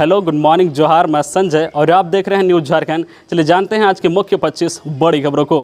Hello, good morning, जोहार। मैं संजय और आप देख रहे हैं न्यूज़ झारखंड। चलिए जानते हैं आज के मुख्य 25 बड़ी खबरों को।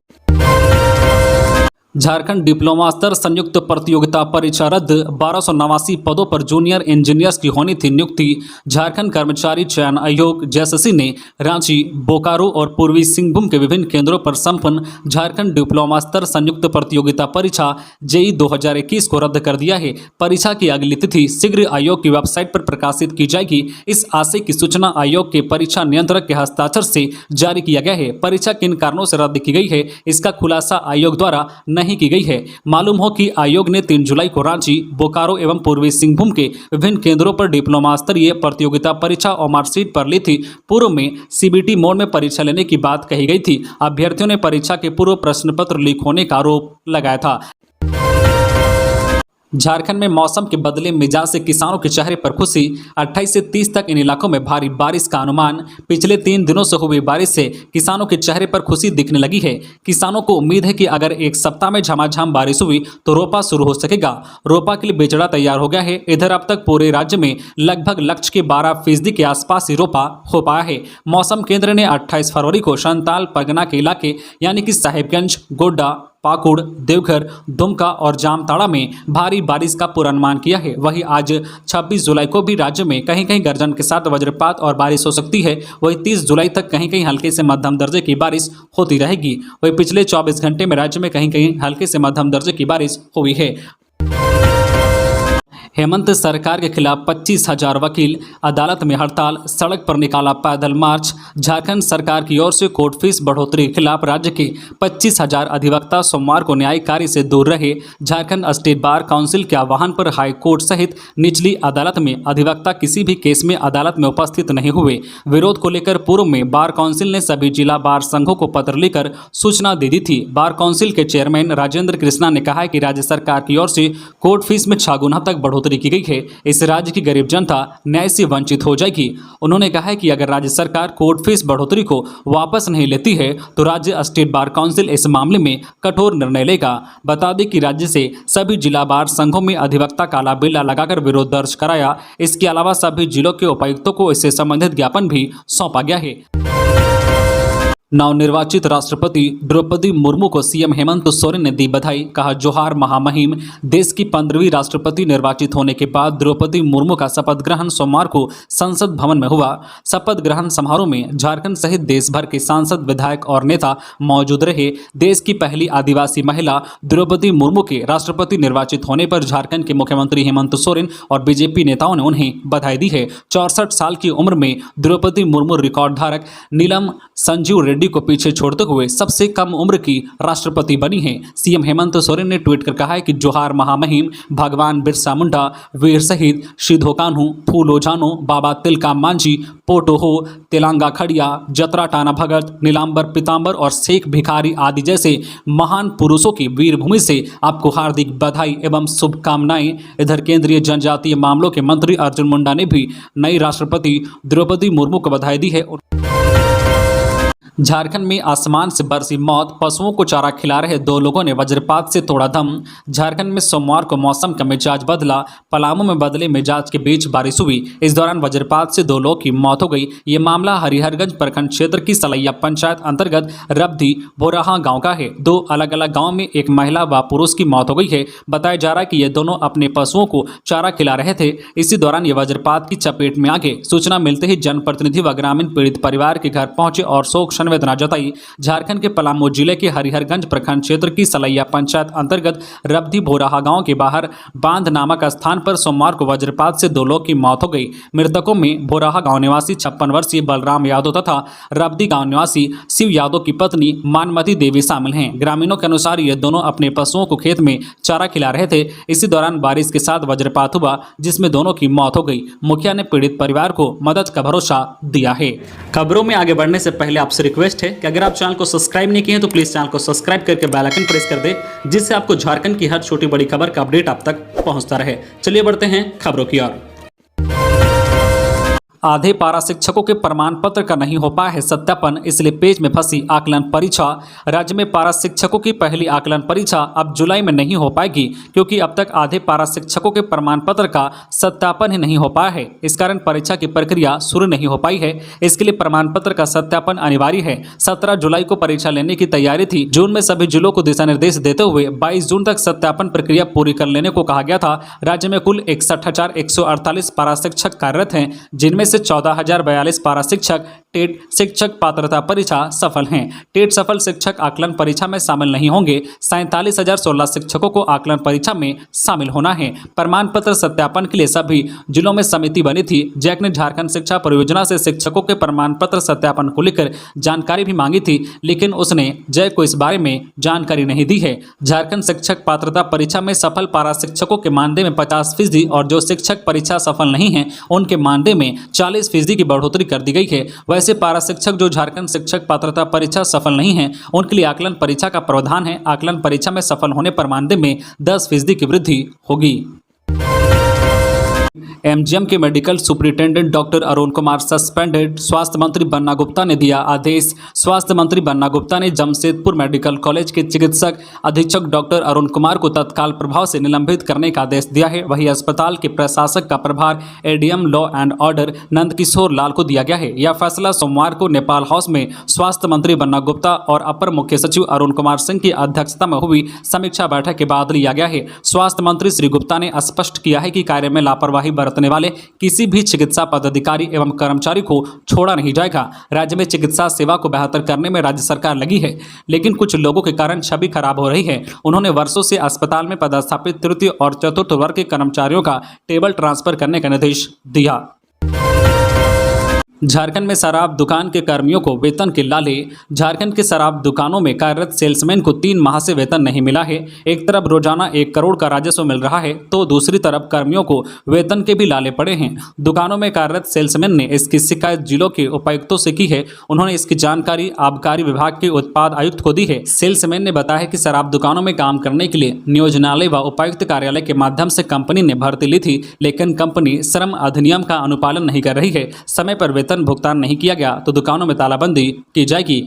झारखंड डिप्लोमा स्तर संयुक्त प्रतियोगिता परीक्षा रद्द, 1289 पदों पर जूनियर इंजीनियर्स की होनी थी नियुक्ति। झारखंड कर्मचारी चयन आयोग जेएसएससी ने रांची, बोकारो और पूर्वी सिंहभूम के विभिन्न केंद्रों पर संपन्न झारखंड डिप्लोमा स्तर संयुक्त प्रतियोगिता परीक्षा जेई 2021 को रद्द कर दिया है। परीक्षा की अगली तिथि शीघ्र आयोग की वेबसाइट पर प्रकाशित की जाएगी। इस आशय की सूचना आयोग के परीक्षा नियंत्रक के हस्ताक्षर से जारी किया गया है। परीक्षा किन कारणों से रद्द की गई है, इसका खुलासा आयोग द्वारा नहीं की गई है। मालूम हो कि आयोग ने 3 जुलाई को रांची, बोकारो एवं पूर्वी सिंहभूम के विभिन्न केंद्रों पर डिप्लोमा स्तरीय प्रतियोगिता परीक्षा और मार्कशीट पर ली थी। पूर्व में सीबीटी मोड में परीक्षा लेने की बात कही गई थी। अभ्यर्थियों ने परीक्षा के पूर्व प्रश्न पत्र लीक होने का आरोप लगाया था। झारखंड में मौसम के बदले मिजाज से किसानों के चेहरे पर खुशी। 28 से 30 तक इन इलाकों में भारी बारिश का अनुमान। पिछले 3 दिनों से हुई बारिश से किसानों के चेहरे पर खुशी दिखने लगी है। किसानों को उम्मीद है कि अगर एक सप्ताह में झमाझम बारिश हुई तो रोपा शुरू हो सकेगा। रोपा के लिए बिचड़ा तैयार हो गया है। इधर अब तक पूरे राज्य में लगभग लक्ष्य के 12% के आसपास ही रोपा हो पाया है। मौसम केंद्र ने 28 फरवरी को संताल परगना के इलाके यानी कि साहेबगंज, गोड्डा, पाकुड़, देवघर, दुमका और जामताड़ा में भारी बारिश का पूर्वानुमान किया है। वहीं आज 26 जुलाई को भी राज्य में कहीं कहीं गर्जन के साथ वज्रपात और बारिश हो सकती है। वहीं 30 जुलाई तक कहीं कहीं हल्के से मध्यम दर्जे की बारिश होती रहेगी। वहीं पिछले 24 घंटे में राज्य में कहीं कहीं हल्के से मध्यम दर्जे की बारिश हुई है। हेमंत सरकार के खिलाफ 25,000 वकील, अदालत में हड़ताल, सड़क पर निकाला पैदल मार्च। झारखंड सरकार की ओर से कोर्ट फीस बढ़ोतरी के खिलाफ राज्य के 25,000 अधिवक्ता सोमवार को न्यायिक कार्य से दूर रहे। झारखंड स्टेट बार काउंसिल के आह्वान पर हाई कोर्ट सहित निचली अदालत में अधिवक्ता किसी भी केस में अदालत में उपस्थित नहीं हुए। विरोध को लेकर पूर्व में बार काउंसिल ने सभी जिला बार संघों को पत्र लिखकर सूचना दे दी थी। बार काउंसिल के चेयरमैन राजेंद्र कृष्णा ने कहा है कि राज्य सरकार की ओर से कोर्ट फीस में 6 गुना तक बढ़ोतरी की गई है। इस राज्य की गरीब जनता न्याय से वंचित हो जाएगी। उन्होंने कहा है कि अगर राज्य सरकार कोर्ट फीस बढ़ोतरी को वापस नहीं लेती है तो राज्य स्टेट बार काउंसिल इस मामले में कठोर निर्णय लेगा। बता दें कि राज्य से सभी जिला बार संघों में अधिवक्ता काला बिल्ला लगाकर विरोध दर्ज कराया। इसके अलावा सभी जिलों के उपायुक्तों को इससे संबंधित ज्ञापन भी सौंपा गया है। नवनिर्वाचित राष्ट्रपति द्रौपदी मुर्मू को सीएम हेमंत सोरेन ने दी बधाई। कहा, जोहार महामहिम। देश की 15वीं राष्ट्रपति निर्वाचित होने के बाद द्रौपदी मुर्मू का शपथ ग्रहण सोमवार को संसद भवन में हुआ। शपथ ग्रहण समारोह में झारखंड सहित देश भर के सांसद, विधायक और नेता मौजूद रहे। देश की पहली आदिवासी महिला द्रौपदी मुर्मू के राष्ट्रपति निर्वाचित होने पर झारखंड के मुख्यमंत्री हेमंत सोरेन और बीजेपी नेताओं ने उन्हें बधाई दी है। 64 साल की उम्र में द्रौपदी मुर्मू रिकॉर्ड धारक नीलम संजीव रेड्डी को पीछे छोड़ते हुए सबसे कम उम्र की राष्ट्रपति बनी है। सीएम हेमंत सोरेन ने ट्वीट कर कहा है कि जोहार महामहिम, भगवान बिरसा मुंडा, वीर शहीद सिदो कान्हू, फूलो झानो, बाबा तिलका मांझी, पोटो हो, तेलंगा खड़िया, जतरा टाना भगत, नीलांबर पीतांबर और शेख भिखारी आदि जैसे महान पुरुषों की वीरभूमि से आपको हार्दिक बधाई एवं शुभकामनाएं। इधर केंद्रीय जनजातीय मामलों के मंत्री अर्जुन मुंडा ने भी नई राष्ट्रपति द्रौपदी मुर्मू को बधाई दी है। झारखंड में आसमान से बरसी मौत, पशुओं को चारा खिला रहे 2 लोगों ने वज्रपात से तोड़ा दम। झारखंड में सोमवार को मौसम का मिजाज बदला। पलामू में बदले मिजाज के बीच बारिश हुई। इस दौरान वज्रपात से 2 लोगों की मौत हो गई। ये मामला हरिहरगंज प्रखंड क्षेत्र की सलैया पंचायत अंतर्गत रबधी भोराहा गांव का है। 2 अलग अलग गाँव में एक महिला व पुरुष की मौत हो गई है। बताया जा रहा है कि ये दोनों अपने पशुओं को चारा खिला रहे थे। इसी दौरान ये वज्रपात की चपेट में आ गए। सूचना मिलते ही जनप्रतिनिधि व ग्रामीण पीड़ित परिवार के घर पहुंचे और शोक संवेदना जताई। झारखंड के पलामू जिले के हरिहरगंज प्रखंड क्षेत्र की सलैया पंचायत अंतर्गत रबधी भोराहा गांव के बाहर बांध नामक स्थान पर सोमवार को वज्रपात से 2 लोगों की मौत हो गई। मृतकों में भोराहा गांव निवासी 56 वर्षीय बलराम यादव तथा रबधी गांव निवासी शिव यादव की पत्नी मानमती देवी शामिल हैं। ग्रामीणों के अनुसार ये दोनों अपने पशुओं को खेत में चारा खिला रहे थे। इसी दौरान बारिश के साथ वज्रपात हुआ जिसमें दोनों की मौत हो गई। मुखिया ने पीड़ित परिवार को मदद का भरोसा दिया है। खबरों में आगे बढ़ने से पहले आपसे रिक्वेस्ट है कि अगर आप चैनल को सब्सक्राइब नहीं किए हैं तो प्लीज चैनल को सब्सक्राइब करके बेल आइकन प्रेस कर दें, जिससे आपको झारखंड की हर छोटी बड़ी खबर का अपडेट आप तक पहुंचता रहे। चलिए बढ़ते हैं खबरों की ओर। आधे पारा शिक्षकों के प्रमाण पत्र का नहीं हो पाया है सत्यापन, इसलिए पेच में फंसी आकलन परीक्षा। राज्य में पारा शिक्षकों की पहली आकलन परीक्षा अब जुलाई में नहीं हो पाएगी, क्योंकि अब तक आधे पारा शिक्षकों के प्रमाण पत्र का सत्यापन ही नहीं हो पाया है। इस कारण परीक्षा की प्रक्रिया शुरू नहीं हो पाई है। इसके लिए प्रमाण पत्र का सत्यापन अनिवार्य है। 17 जुलाई को परीक्षा लेने की तैयारी थी। जून में सभी जिलों को दिशा निर्देश देते हुए 22 जून तक सत्यापन प्रक्रिया पूरी कर लेने को कहा गया था। राज्य में कुल 61,148 पारा शिक्षक कार्यरत हैं, जिनमें से 14,042 पारा शिक्षक टेट शिक्षक पात्रता परीक्षा सफल हैं। टेट सफल शिक्षक आकलन परीक्षा में शामिल नहीं होंगे। 47,016 शिक्षकों को आकलन परीक्षा में शामिल होना है। प्रमाण पत्र सत्यापन के लिए सभी जिलों में समिति बनी थी। जैक ने झारखंड शिक्षा परियोजना से शिक्षकों के प्रमाण पत्र सत्यापन को लेकर जानकारी भी मांगी थी, लेकिन उसने जैक को इस बारे में जानकारी नहीं दी है। झारखंड शिक्षक पात्रता परीक्षा में सफल पारा शिक्षकों के मानदेय में 50% और जो शिक्षक परीक्षा सफल नहीं है उनके मानदेय में 40% की बढ़ोतरी कर दी गई है। वैसे पारा शिक्षक जो झारखंड शिक्षक पात्रता परीक्षा सफल नहीं है उनके लिए आकलन परीक्षा का प्रावधान है। आकलन परीक्षा में सफल होने पर मानदेय में 10% की वृद्धि होगी। एमजीएम के medical superintendent doctor Arun Kumar suspended. स्वास्थ्य मंत्री बन्ना गुप्ता ने दिया आदेश। स्वास्थ्य मंत्री बन्ना गुप्ता ने जमशेदपुर मेडिकल कॉलेज के चिकित्सक अधीक्षक डॉक्टर अरुण कुमार को तत्काल प्रभाव से निलंबित करने का आदेश दिया है। वहीं अस्पताल के प्रशासक का प्रभार ADM law and order Nandkishore Lal को दिया गया है। यह फैसला सोमवार को नेपाल हाउस में स्वास्थ्य मंत्री बन्ना गुप्ता और अपर मुख्य सचिव अरुण कुमार सिंह की अध्यक्षता में हुई समीक्षा बैठक के बाद लिया गया है। स्वास्थ्य मंत्री श्री गुप्ता ने स्पष्ट किया है कि कार्य में लापरवाही बरतने वाले किसी भी चिकित्सा पदाधिकारी एवं कर्मचारी को छोड़ा नहीं जाएगा। राज्य में चिकित्सा सेवा को बेहतर करने में राज्य सरकार लगी है, लेकिन कुछ लोगों के कारण छवि खराब हो रही है। उन्होंने वर्षों से अस्पताल में पदस्थापित तृतीय और चतुर्थ वर्ग के कर्मचारियों का टेबल ट्रांसफर करने का निर्देश दिया। झारखंड में शराब दुकान के कर्मियों को वेतन के लाले। झारखंड के शराब दुकानों में कार्यरत सेल्समैन को 3 माह से वेतन नहीं मिला है। एक तरफ रोजाना 1 करोड़ का राजस्व मिल रहा है, तो दूसरी तरफ कर्मियों को वेतन के भी लाले पड़े हैं। दुकानों में कार्यरत सेल्समैन ने इसकी शिकायत जिलों के उपायुक्तों से की है। उन्होंने इसकी जानकारी आबकारी विभाग के उत्पाद आयुक्त को दी है। सेल्समैन ने बताया कि शराब दुकानों में काम करने के लिए नियोजनालय व उपायुक्त कार्यालय के माध्यम से कंपनी ने भर्ती ली थी, लेकिन कंपनी श्रम अधिनियम का अनुपालन नहीं कर रही है। समय पर वेतन भुगतान नहीं किया गया तो दुकानों में तालाबंदी की जाएगी।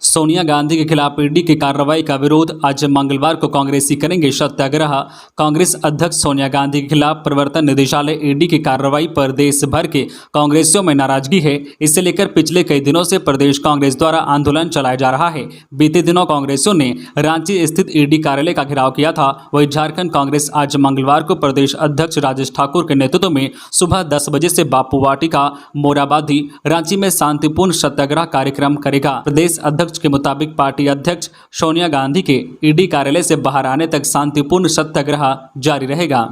सोनिया गांधी के खिलाफ ईडी की कार्रवाई का विरोध। आज मंगलवार को कांग्रेसी करेंगे सत्याग्रह। कांग्रेस अध्यक्ष सोनिया गांधी के खिलाफ प्रवर्तन निदेशालय ईडी की कार्रवाई पर देश भर के कांग्रेसियों में नाराजगी है। इसे लेकर पिछले कई दिनों से प्रदेश कांग्रेस द्वारा आंदोलन चलाया जा रहा है। बीते दिनों कांग्रेसियों ने रांची स्थित ईडी कार्यालय का घेराव किया था। वहीं झारखंड कांग्रेस आज मंगलवार को प्रदेश अध्यक्ष राजेश ठाकुर के नेतृत्व में सुबह 10 बजे से बापू वाटिका मोराबादी रांची में शांतिपूर्ण सत्याग्रह कार्यक्रम करेगा। प्रदेश अध्यक्ष के मुताबिक पार्टी अध्यक्ष सोनिया गांधी के ईडी कार्यालय से बाहर आने तक शांतिपूर्ण सत्याग्रह जारी रहेगा।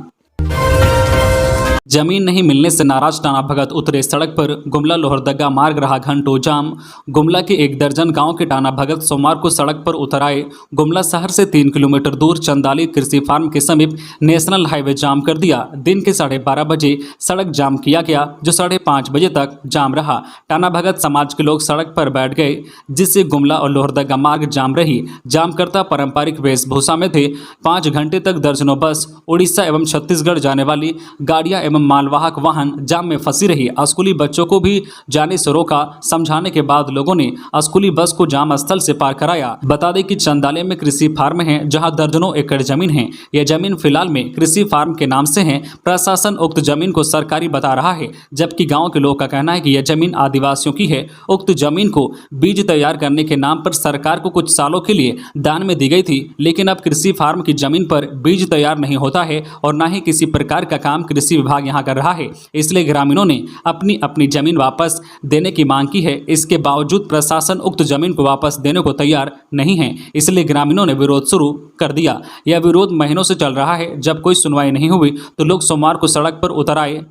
जमीन नहीं मिलने से नाराज टाना भगत उतरे सड़क पर। गुमला लोहरदगा मार्ग रहा घंटों जाम। गुमला के 1 दर्जन गांव के टाना भगत सोमवार को सड़क पर उतर आए। गुमला शहर से 3 किलोमीटर दूर चंदाली कृषि फार्म के समीप नेशनल हाईवे जाम कर दिया। दिन के 12:30 बजे सड़क जाम किया गया, जो 5:30 बजे तक जाम रहा। टाना भगत समाज के लोग सड़क पर बैठ गए, जिससे गुमला और लोहरदगा मार्ग जाम रही। जामकर्ता पारंपरिक वेशभूषा में थे। 5 घंटे तक दर्जनों बस, उड़ीसा एवं छत्तीसगढ़ जाने वाली गाड़ियां एवं मालवाहक वाहन जाम में फंसी रही। स्कूली बच्चों को भी जाने से रोका। समझाने के बाद लोगों ने स्कूली बस को जाम स्थल से पार कराया। बता दें कि चंदाले में कृषि फार्म है, जहां दर्जनों एकड़ जमीन है। यह जमीन फिलहाल में कृषि फार्म के नाम से है। प्रशासन उक्त जमीन को सरकारी बता रहा है, जबकि गाँव के लोगों का कहना है कि यह जमीन आदिवासियों की है। उक्त जमीन को बीज तैयार करने के नाम पर सरकार को कुछ सालों के लिए दान में दी गई थी, लेकिन अब कृषि फार्म की जमीन पर बीज तैयार नहीं होता है और न ही किसी प्रकार का काम कृषि विभाग यहाँ कर रहा है। इसलिए ग्रामीणों ने अपनी अपनी जमीन वापस देने की मांग की है। इसके बावजूद प्रशासन उक्त जमीन को वापस देने को तैयार नहीं है, इसलिए ग्रामीणों ने विरोध शुरू कर दिया। यह विरोध महीनों से चल रहा है। जब कोई सुनवाई नहीं हुई तो लोग सोमवार को सड़क पर उतर आए।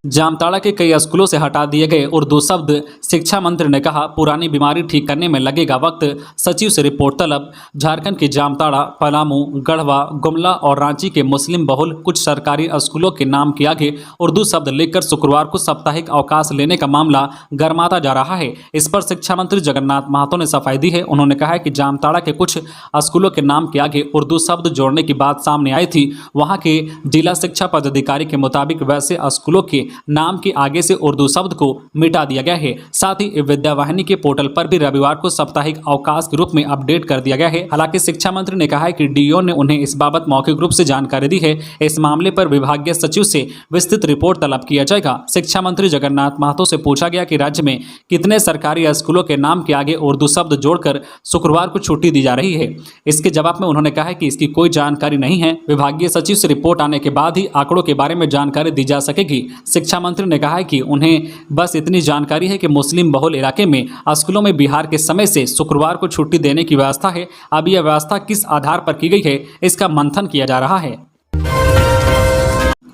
जामताड़ा के कई स्कूलों से हटा दिए गए उर्दू शब्द। शिक्षा मंत्री ने कहा, पुरानी बीमारी ठीक करने में लगेगा वक्त, सचिव से रिपोर्ट तलब। झारखंड के जामताड़ा, पलामू, गढ़वा, गुमला और रांची के मुस्लिम बहुल कुछ सरकारी स्कूलों के नाम के आगे उर्दू शब्द लिखकर शुक्रवार को साप्ताहिक अवकाश लेने का मामला गर्माता जा रहा है। इस पर शिक्षा मंत्री जगन्नाथ महतो ने सफाई दी है। उन्होंने कहा है कि जामताड़ा के कुछ स्कूलों के नाम के आगे उर्दू शब्द जोड़ने की बात सामने आई थी। वहां के जिला शिक्षा पदाधिकारी के मुताबिक वैसे स्कूलों के नाम के आगे से उर्दू शब्द को मिटा दिया गया है। साथ ही विद्या वाहिनी के पोर्टल पर भी रविवार को साप्ताहिक अवकाश के रूप में अपडेट कर दिया गया है। हालांकि शिक्षा मंत्री ने कहा है कि डीईओ ने उन्हें इस बाबत मौखिक रूप से जानकारी दी है। इस मामले पर विभागीय सचिव से विस्तृत रिपोर्ट तलब किया जाएगा। शिक्षा मंत्री जगन्नाथ महतो से पूछा गया कि राज्य में कितने सरकारी स्कूलों के नाम के आगे उर्दू शब्द जोड़कर शुक्रवार को छुट्टी दी जा रही है। इसके जवाब में उन्होंने कहा कि इसकी कोई जानकारी नहीं है। विभागीय सचिव से रिपोर्ट आने के बाद ही आंकड़ों के बारे में जानकारी दी जा सकेगी। शिक्षा मंत्री ने कहा है कि उन्हें बस इतनी जानकारी है कि मुस्लिम बहुल इलाके में स्कूलों में बिहार के समय से शुक्रवार को छुट्टी देने की व्यवस्था है। अब यह व्यवस्था किस आधार पर की गई है, इसका मंथन किया जा रहा है।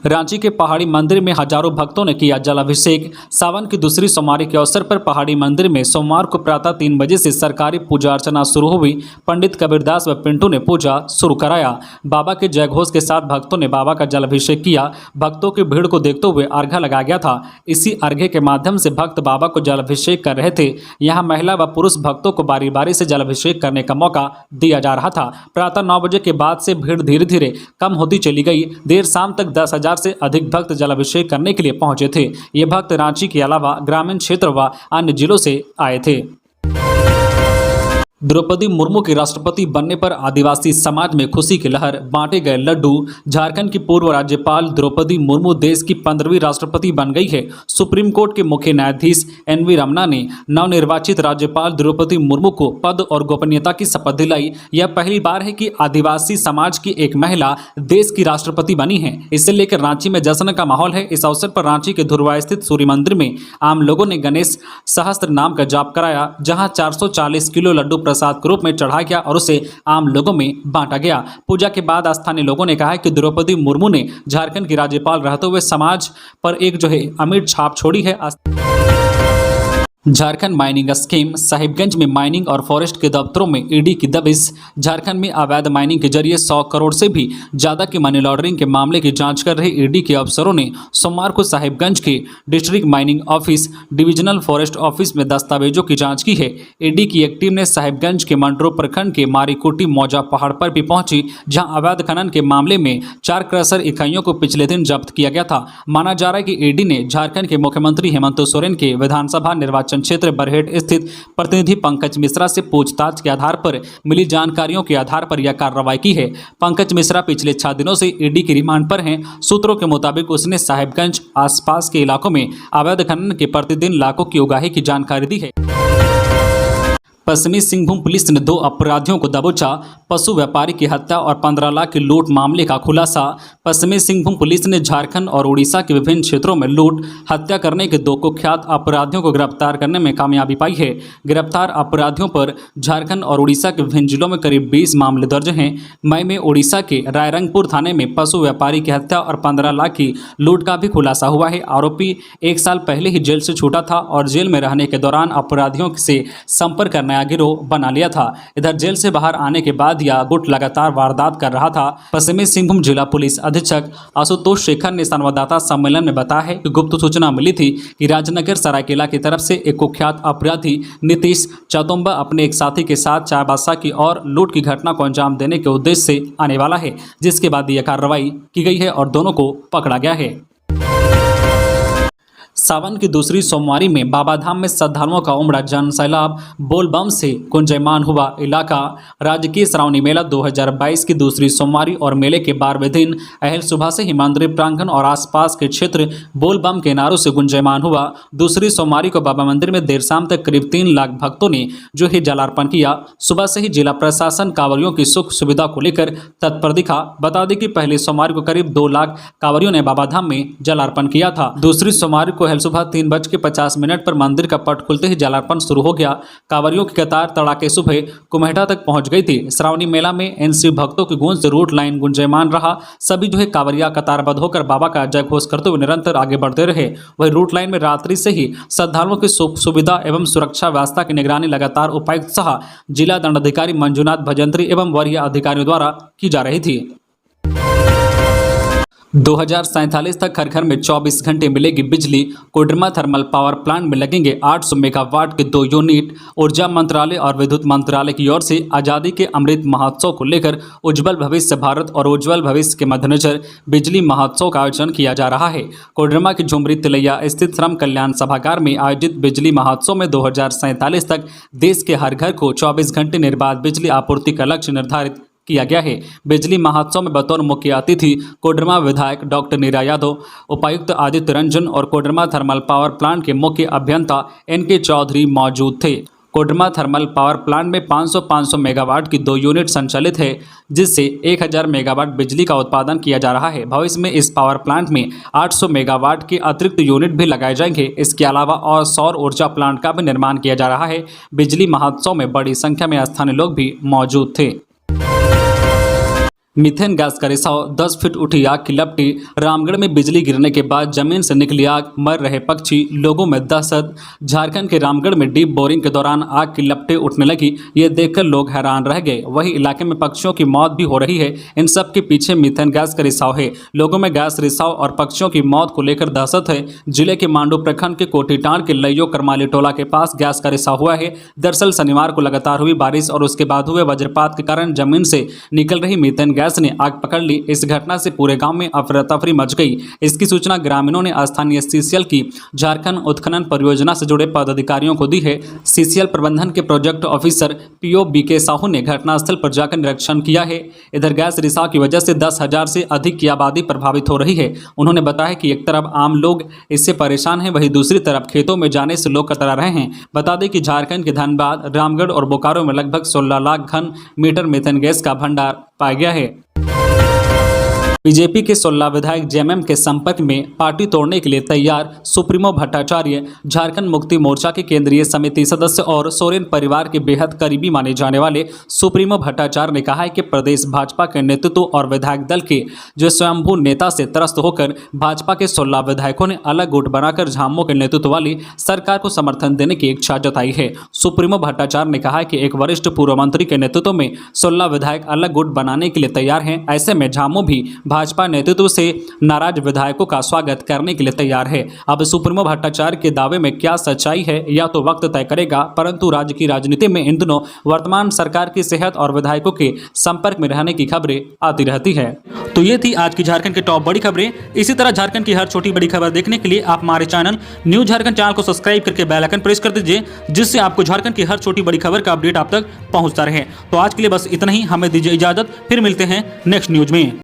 रांची के पहाड़ी मंदिर में हजारों भक्तों ने किया जलाभिषेक। सावन की दूसरी सोमवारी के अवसर पर पहाड़ी मंदिर में सोमवार को प्रातः 3 बजे से सरकारी पूजा अर्चना शुरू हुई। पंडित कबीरदास व पिंटू ने पूजा शुरू कराया। बाबा के जयघोष के साथ भक्तों ने बाबा का जलाभिषेक किया। भक्तों की भीड़ को देखते हुए अर्घ्य लगाया गया था। इसी अर्घ्य के माध्यम से भक्त बाबा को जलाभिषेक कर रहे थे। यहाँ महिला व पुरुष भक्तों को बारी बारी से जलाभिषेक करने का मौका दिया जा रहा था। प्रातः 9 बजे के बाद से भीड़ धीरे धीरे कम होती चली गई। देर शाम तक 10,000 से अधिक भक्त जलाभिषेक करने के लिए पहुंचे थे। ये भक्त रांची के अलावा ग्रामीण क्षेत्र व अन्य जिलों से आए थे। द्रौपदी मुर्मू के राष्ट्रपति बनने पर आदिवासी समाज में खुशी की लहर, बांटे गए लड्डू। झारखंड की पूर्व राज्यपाल द्रौपदी मुर्मू देश की 15वीं राष्ट्रपति बन गई है। सुप्रीम कोर्ट के मुख्य न्यायाधीश एनवी रमना ने नवनिर्वाचित राज्यपाल द्रौपदी मुर्मू को पद और गोपनीयता की शपथ दिलाई। यह पहली बार है कि आदिवासी समाज की एक महिला देश की राष्ट्रपति बनी है। इसे लेकर रांची में जश्न का माहौल है। इस अवसर पर रांची के धुरवा स्थित सूर्य मंदिर में आम लोगों ने गणेश सहस्त्र नाम का जाप कराया, जहां 440 किलो लड्डू प्रसाद के रूप में चढ़ाया गया और उसे आम लोगों में बांटा गया। पूजा के बाद स्थानीय लोगों ने कहा कि द्रौपदी मुर्मू ने झारखंड की राज्यपाल रहते हुए समाज पर एक अमिट छाप छोड़ी है। झारखंड माइनिंग स्कीम, साहिबगंज में माइनिंग और फॉरेस्ट के दफ्तरों में ईडी की दबिश। झारखंड में अवैध माइनिंग के जरिए 100 करोड़ से भी ज्यादा की मनी लॉन्ड्रिंग के मामले की जांच कर रहे ईडी के अफसरों ने सोमवार को साहिबगंज के district mining office, divisional forest office में दस्तावेजों की जांच की है। ईडी की एक टीम ने साहिबगंज के मंडरो प्रखंड के मारीकोटी मौजा पहाड़ पर भी पहुंची, जहां अवैध खनन के मामले में 4 क्रशर इकाइयों को पिछले दिन जब्त किया गया था। माना जा रहा है कि ईडी ने झारखंड के मुख्यमंत्री हेमंत सोरेन के विधानसभा निर्वाचन क्षेत्र बरहेट स्थित प्रतिनिधि पंकज मिश्रा से पूछताछ के आधार पर मिली जानकारियों के आधार पर यह कार्रवाई की है। पंकज मिश्रा पिछले 6 दिनों से ईडी की रिमांड पर हैं। सूत्रों के मुताबिक उसने साहिबगंज आसपास के इलाकों में अवैध खनन के प्रतिदिन लाखों की उगाही की जानकारी दी है। पश्चिमी सिंहभूम पुलिस ने 2 अपराधियों को दबोचा। पशु व्यापारी की हत्या और 15 लाख की लूट मामले का खुलासा। पश्चिमी सिंहभूम पुलिस ने झारखंड और उड़ीसा के विभिन्न क्षेत्रों में लूट हत्या करने के 2 कुख्यात अपराधियों को गिरफ्तार करने में कामयाबी पाई है। गिरफ्तार अपराधियों पर झारखंड और उड़ीसा के विभिन्न जिलों में करीब 20 मामले दर्ज हैं। मई में उड़ीसा के रायरंगपुर थाने में पशु व्यापारी की हत्या और 15 लाख की लूट का भी खुलासा हुआ है। आरोपी 1 साल पहले ही जेल से छूटा था और जेल में रहने के दौरान अपराधियों से संपर्क करना गिरोह बना लिया था। इधर जेल से बाहर आने के बाद यह गुट लगातार वारदात कर रहा था। पश्चिमी सिंहभूम जिला पुलिस अधीक्षक आशुतोष शेखर ने संवाददाता सम्मेलन में बताया है कि गुप्त सूचना मिली थी कि राजनगर सरायकेला की तरफ से एक कुख्यात अपराधी नीतीश चतुम्बा अपने एक साथी के साथ चाईबासा की और लूट की घटना को अंजाम देने के उद्देश्य से आने वाला है, जिसके बाद यह कार्रवाई की गई है और दोनों को पकड़ा गया है। सावन की दूसरी सोमवारी में बाबाधाम में श्रद्धालुओं का उमड़ा जन सैलाब, बोलबम से गुंजयमान हुआ इलाका। राजकीय श्रावणी मेला 2022 की दूसरी सोमवारी और मेले के 12वें दिन अहल सुबह से ही मंदिर प्रांगण और आसपास के क्षेत्र बोलबम के नारों से गुंजयमान हुआ। दूसरी सोमवारी को बाबा मंदिर में देर शाम तक करीब 3 लाख भक्तों ने जलार्पण किया। सुबह से ही जिला प्रशासन कांवरियों की सुख सुविधा को लेकर तत्पर दिखा। बता दें कि पहली सोमवारी को करीब 2 लाख कांवरियों ने बाबाधाम में जलार्पण किया था। दूसरी सोमवारी को सुबह 3:50 पर मंदिर का पट खुलते ही जलार्पण शुरू हो गया। कांवरियों की कतार तड़ाके सुबह कुम्हेटा तक पहुंच गई थी। श्रावणी मेला में इन शिव भक्तों की गूंज से रूट लाइन गुंजयमान रहा। सभी कांवरिया कतारबद्ध होकर बाबा का जय घोष करते हुए निरंतर आगे बढ़ते रहे। वही रूट लाइन में रात्रि से ही श्रद्धालुओं की सुविधा एवं सुरक्षा व्यवस्था की निगरानी लगातार उपायुक्त सह जिला दंडाधिकारी मंजुनाथ भजंत्री एवं वरीय अधिकारियों द्वारा की जा रही थी। 2047 तक हर घर में 24 घंटे मिलेगी बिजली। कोडरमा थर्मल पावर प्लांट में लगेंगे 800 मेगावाट के 2 यूनिट। ऊर्जा मंत्रालय और विद्युत मंत्रालय की ओर से आज़ादी के अमृत महोत्सव को लेकर उज्जवल भविष्य भारत और उज्जवल भविष्य के मद्देनजर बिजली महोत्सव का आयोजन किया जा रहा है। कोडरमा की झुमरी तिलैया स्थित श्रम कल्याण सभागार में आयोजित बिजली महोत्सव में 2047 तक देश के हर घर को 24 घंटे निर्बाध बिजली आपूर्ति का लक्ष्य निर्धारित किया गया है। बिजली महोत्सव में बतौर मुख्य अतिथि कोडरमा विधायक डॉक्टर नीरा यादव, उपायुक्त आदित्य रंजन और कोडरमा थर्मल पावर प्लांट के मुख्य अभियंता NK चौधरी मौजूद थे। कोडरमा थर्मल पावर प्लांट में 500 मेगावाट की 2 यूनिट संचालित है, जिससे 1000 मेगावाट बिजली का उत्पादन किया जा रहा है। भविष्य में इस पावर प्लांट में 800 मेगावाट के अतिरिक्त यूनिट भी लगाए जाएंगे। इसके अलावा और सौर ऊर्जा प्लांट का भी निर्माण किया जा रहा है। बिजली महोत्सव में बड़ी संख्या में स्थानीय लोग भी मौजूद थे। मीथेन गैस का रिसाव, 10 फीट उठी आग की लपटी। रामगढ़ में बिजली गिरने के बाद जमीन से निकली आग, मर रहे पक्षी, लोगों में दहशत। झारखंड के रामगढ़ में डीप बोरिंग के दौरान आग की लपटें उठने लगी। ये देखकर लोग हैरान रह गए। वहीं इलाके में पक्षियों की मौत भी हो रही है। इन सब के पीछे मीथेन गैस का रिसाव है। लोगों में गैस रिसाव और पक्षियों की मौत को लेकर दहशत है। जिले के मांडू प्रखंड के कोटीटांड के लइयो करमाली टोला के पास गैस का रिसाव हुआ है। दरअसल शनिवार को लगातार हुई बारिश और उसके बाद हुए वज्रपात के कारण जमीन से निकल रही मीथेन गैस ने आग पकड़ ली। इस घटना से पूरे गांव में अफरा तफरी मच गई। इसकी सूचना ग्रामीणों ने स्थानीय CCL की झारखंड उत्खनन परियोजना से जुड़े पदाधिकारियों को दी है। CCL प्रबंधन के project officer PO BK Sahu ने घटनास्थल पर जाकर निरीक्षण किया है। इधर गैस रिसाव की वजह से 10,000 से अधिक की आबादी प्रभावित हो रही है। उन्होंने बताया कि एक तरफ आम लोग इससे परेशान हैं, वहीं दूसरी तरफ खेतों में जाने से लोग कतरा रहे हैं। बता दें कि झारखंड के धनबाद, रामगढ़ और बोकारो में लगभग 16 लाख घन मीटर मीथेन गैस का भंडार पाया गया है। बीजेपी के 16 विधायक JMM के संपर्क में पार्टी तोड़ने के लिए तैयार। सुप्रीमो भट्टाचार्य, झारखंड मुक्ति मोर्चा के केंद्रीय समिति सदस्य और सोरेन परिवार के बेहद करीबी माने जाने वाले सुप्रीमो भट्टाचार्य ने कहा है कि प्रदेश भाजपा के नेतृत्व और विधायक दल के जो स्वयंभू नेता से त्रस्त होकर भाजपा के 16 विधायकों ने अलग गुट बनाकर झामुमो के नेतृत्व वाली सरकार को समर्थन देने की इच्छा जताई है। सुप्रीमो भट्टाचार्य ने कहा है कि एक वरिष्ठ पूर्व मंत्री के नेतृत्व में 16 विधायक अलग गुट बनाने के लिए तैयार हैं। ऐसे में झामुमो भी भाजपा नेतृत्व से नाराज विधायकों का स्वागत करने के लिए तैयार है। अब सुप्रीमो भट्टाचार्य के दावे में क्या सच्चाई है या तो वक्त तय करेगा, परंतु राज्य की राजनीति में इन दिनों वर्तमान सरकार की सेहत और विधायकों के संपर्क में रहने की खबरें आती रहती है। तो ये थी आज की झारखंड की टॉप बड़ी खबरें। इसी तरह झारखंड की हर छोटी बड़ी खबर देखने के लिए आप हमारे चैनल न्यूज झारखंड चैनल को सब्सक्राइब करके बेल आइकन प्रेस कर दीजिए, जिससे आपको झारखंड की हर छोटी बड़ी खबर का अपडेट आप तक पहुंचता रहे। तो आज के लिए बस इतना ही। हमें दीजिए इजाजत, फिर मिलते हैं नेक्स्ट न्यूज में।